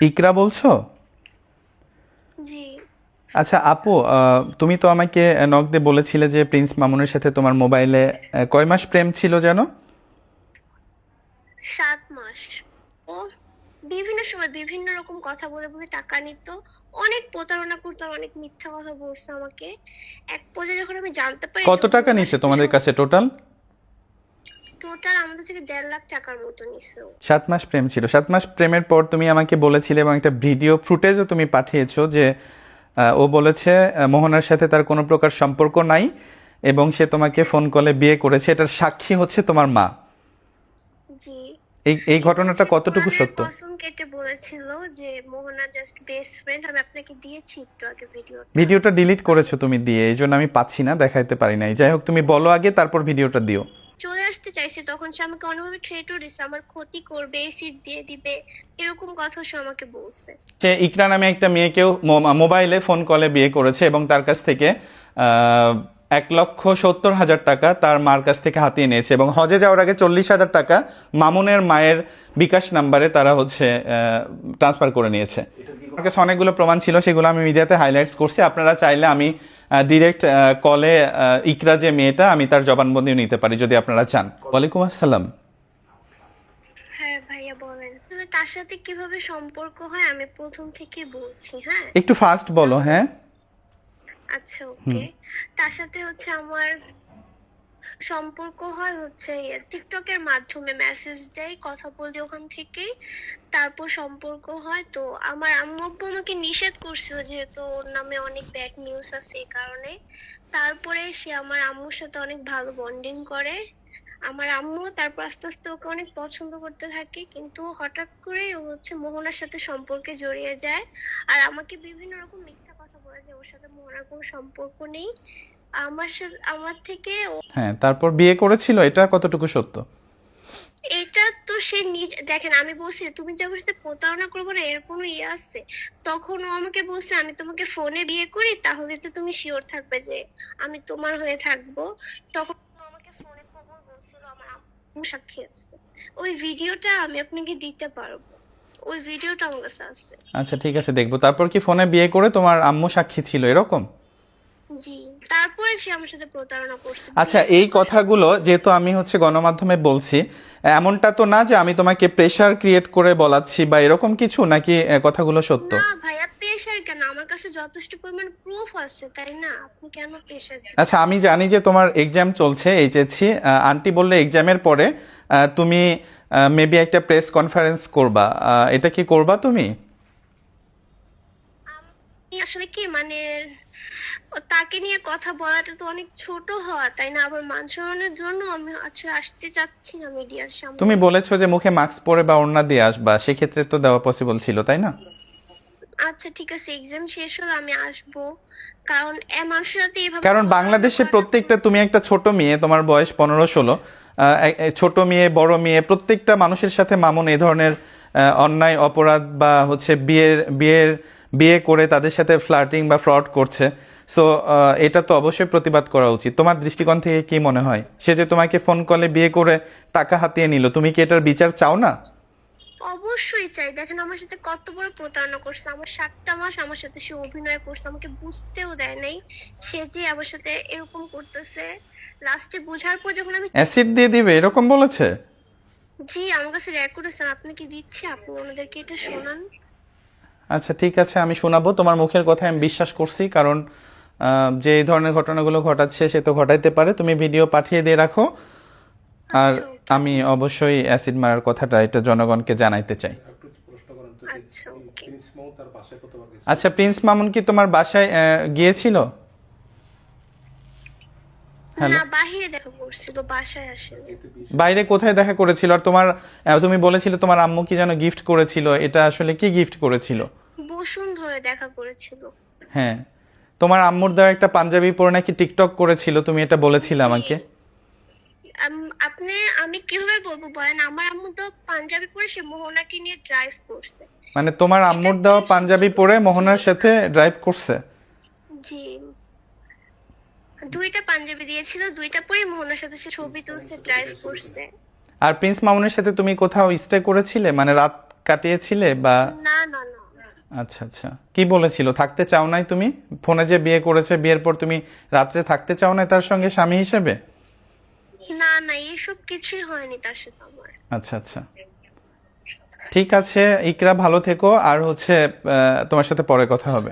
ইকরা বলছো? জি। আচ্ছা আপু, তুমি তো আমাকে নক দিয়ে বলেছিলে যে প্রিন্স মামুনের সাথে তোমার মোবাইলে কয় মাস প্রেম ছিল যেন? 7 মাস। ও বিভিন্ন সময় বিভিন্ন রকম কথা বলে বলে টাকা নিত, অনেক প্রতারণা করতো আর অনেক মিথ্যা কথা বলছে আমাকে। এক পর্যায়ে যখন আমি জানতে পারি যে কত ও টাকা মোহনার নিছে সাথে তোমাদের কাছে টোটাল? টোটাল আমাদের থেকে 1.5 লাখ টাকার মতো নিছে ও। 7 মাস প্রেম ছিল। 7 মাস প্রেমের পর তুমি আমাকে বলেছিলে এবং একটা ভিডিও ফুটেজও তুমি পাঠিয়েছো যে ও বলেছে মোহনার সাথে তার কোনো প্রকার সম্পর্ক নাই এবং সে তোমাকে ফোন কলে বিয়ে করেছে। এটার সাক্ষী হচ্ছে তোমার মা। জি। এই এবং ঘটনাটা সে কতটুকু কোরআনের সত্য? কসম কেটে বলেছিল যে মোহনা জাস্ট বেস্ট ফ্রেন্ড। আমি আপনাকে দিয়েছি একটু আগে ভিডিওটা। ভিডিওটা ডিলিট করেছো তুমি দিয়ে, এই জন্য আমি পাচ্ছি না, দেখাইতে পারি নাই। যাই হোক, তুমি বলো আগে, তারপর ভিডিওটা দিও। চলে আসতে চাইছে তখন সে আমাকে অন্যভাবে থ্রেটও দিছে, আমার ক্ষতি করবে, এসিড দিয়ে দিবে, এরকম কথা সে আমাকে বলছে। সে ইকরা নামে একটা মেয়েকেও মোবাইলে ফোন কলে বিয়ে করেছে এবং তার কাছ থেকে 1,70,000 টাকা তার মার কাছ থেকে হাতিয়ে নিয়েছে এবং হজে যাওয়ার আগে 40,000 টাকা মামুনের মায়ের বিকাশ নাম্বারে তারা হচ্ছে ট্রান্সফার করে নিয়েছে। আমার কাছে অনেকগুলো প্রমাণ ছিল, সেগুলো আমি মিডিয়াতে হাইলাইটস করছি। আপনারা চাইলে আমি ডিরেক্ট কলে ইকরা যে মেয়েটা, আমি তার জবানবন্দিও নিতে পারি যদি আপনারা চান। ওয়ালাইকুম আসসালাম। হ্যাঁ ভাইয়া বলেন, আসলে তার সাথে কিভাবে সম্পর্ক হয় আমি প্রথম থেকে বলছি। হ্যাঁ, একটু ফাস্ট বলো। হ্যাঁ। আচ্ছা ওকে। তার সাথে হচ্ছে আমার সম্পর্ক হয় হচ্ছে টিকটকের মাধ্যমে, মেসেজ দেয়, কথা বলি ওখান থেকেই, তারপর সম্পর্ক হয়। তো আমার আম্মু আব্বু আমাকে নিষেধ করছিল যেহেতু ওর নামে অনেক ব্যাড নিউজ আছে এই কারণে। তারপরে সে আমার আম্মুর সাথে অনেক ভালো বন্ডিং করে। আমার আম্মু তারপর আস্তে আস্তে ওকে অনেক পছন্দ করতে থাকে, কিন্তু হঠাৎ করে ও হচ্ছে মোহনার সাথে সম্পর্কে জড়িয়ে যায় আর আমাকে বিভিন্ন রকম মিথ্যা কথা বলে যে ওর সাথে মোহনার কোনো সম্পর্ক নেই। আমার সাথে আমার থেকে হ্যাঁ, তারপর বিয়ে করেছিল, এটা কতটুকু সত্য? এটা তো সে নিজে দেখেন, আমি বলছি তুমি যে আমার সাথে প্রতারণা করবো না এর কোনো ইয়ে আছে? তখন ও আমাকে বলছে আমি তোমাকে ফোনে বিয়ে করি তাহলে তো তুমি শিওর থাকবে যে আমি তোমার হয়ে থাকবো। তখন ও আমাকে ফোনে কবুল বলছিল, আমার আম্মু সাক্ষী আছে। ওই ভিডিওটা আমি আপনাকে দিতে পারবো, ওই ভিডিওটা আমার কাছে আছে। আচ্ছা ঠিক আছে, দেখবো। তারপর কি ফোনে বিয়ে করে তোমার আম্মু সাক্ষী ছিল এরকম? জি। তারপরে সে আমার সাথে প্রতারণা করছে, আচ্ছা, বিয়ের এই পর কথাগুলো যেহেতু আমি হচ্ছে গণমাধ্যমে বলছি, এমনটা তো না যে আমি তোমাকে প্রেশার ক্রিয়েট করে বলাচ্ছি বা এরকম কিছু, নাকি কথাগুলো সত্য? না ভাইয়া, প্রেশার কেন? আমার কাছে যথেষ্ট পরিমাণ প্রুফ আছে, তাই না? আপনি কেন প্রেশার আচ্ছা, দিচ্ছেন? আমি জানি যে তোমার এক্সাম চলছে, এইচএসসি। আন্টি বললে এক্সামের পরে তুমি মেবি একটা প্রেস কনফারেন্স করবা। এটা কি করবা তুমি? আমি আসলে কি মানে তাকে নিয়ে কথা বলাটা তো অনেক ছোট হওয়া, তাই না? আবার মান সম্মানের জন্য আমি আচ্ছা আসতে চাচ্ছি না মিডিয়ার তুমি সামনে। বলেছো যে মুখে মাস্ক পরে বা ওড়না দিয়ে আসবা, সেক্ষেত্রে তো দেওয়া পসিবল ছিল, তাই না? আচ্ছা ঠিক আছে, এক্সাম শেষ হলে আমি আসবো, কারণ মানুষের সাথে এভাবে কারণ প্রতারণা বাংলাদেশে করাটা তো। প্রত্যেকটা, তুমি একটা ছোট মেয়ে, তোমার বয়স 15-16, ছোট মেয়ে বড় মেয়ে প্রত্যেকটা মানুষের সাথে মামুন এই ধরনের অন্যায় অপরাধ বা হচ্ছে বিয়ে করে তাদের সাথে ফ্লার্টিং বা ফ্রড করছে। সো এটা তো অবশ্যই প্রতিবাদ করা উচিত। তোমার দৃষ্টিকোণ থেকে কি মনে হয়, সে যে তোমাকে ফোন কলে বিয়ে করে টাকা হাতিয়ে নিল, তুমি কি এটার বিচার চাও না? অবশ্যই চাই। দেখেন আমার সাথে কত বড় প্রতারণা করছে, আমার 7টা মাস আমার সাথে সে অভিনয় করছে, আমাকে বুঝতেও দেয় নাই সে যে আমার সাথে এরকম করতেছে। লাস্টে বোঝার পর যখন আমি অ্যাসিড দিয়ে দিবে এরকম বলেছে? জি, আমার কাছে রেকর্ড আছে, আপনাকে দিচ্ছি, আপনি ওনাদেরকে এটা শোনান। আচ্ছা ঠিক আছে, আমি শোনাবো। তোমার মুখের কথা আমি বিশ্বাস করছি, কারণ যে এই ধরনের ঘটনাগুলো ঘটাচ্ছে সে তো ঘটাইতে পারে। তুমি ভিডিও পাঠিয়ে দিয়ে রাখো। আর আচ্ছা ওকে, আমি অবশ্যই। অবশ্যই অ্যাসিড মারার কথাটা এটা জনগণকে জানাইতে চাই। আচ্ছা ওকে। আচ্ছা, প্রিন্স মামুন কি তোমার বাসায় গিয়েছিল? হ্যালো। না, বাহিরে দেখা করছিল, বাসায় আসেনি। বাইরে কোথায় দেখা করেছিল? আর তোমার তুমি বলেছিলে তোমার আম্মু কি যেন গিফট করেছিল, এটা আসলে কি গিফট করেছিল? বসুন্ধরায় দেখা করেছিল। হ্যাঁ, তোমার আম্মুর দেওয়া একটা পাঞ্জাবি পরে নাকি টিকটক করেছিল, তুমি এটা বলেছিলে জি। আমাকে। আপনি, আমি কিভাবে বলবো বলেন, আমার আম্মু তো পাঞ্জাবি পরে সে মোহনাকে নিয়ে ড্রাইভ করছে। মানে তোমার এটা আম্মুর দেওয়া বেশি পাঞ্জাবি ছিল। পরে জি। মোহনার সাথে ড্রাইভ করছে? জি, দুইটা পাঞ্জাবি দিয়েছিল, দুইটা পরে মোহনার সাথে সে ছবি তুলছে, ড্রাইভ করছে। আর প্রিন্স মামুনের সাথে তুমি কোথাও স্টে করেছিলে, মানে রাত কাটিয়েছিলে বা? না না না আচ্ছা আচ্ছা, কি বলেছিল? থাকতে চাও নাই তুমি? ফোনে যে বিয়ে করেছে, বিয়ের পর তুমি রাত্রে থাকতে চাও না তার সঙ্গে স্বামী হিসেবে? না না, এসব কিছুই হয়নি তার সাথে আমার। আচ্ছা আচ্ছা, ঠিক আছে ইকরা, ভালো থেকো। আর তোমার সাথে পরে কথা হবে।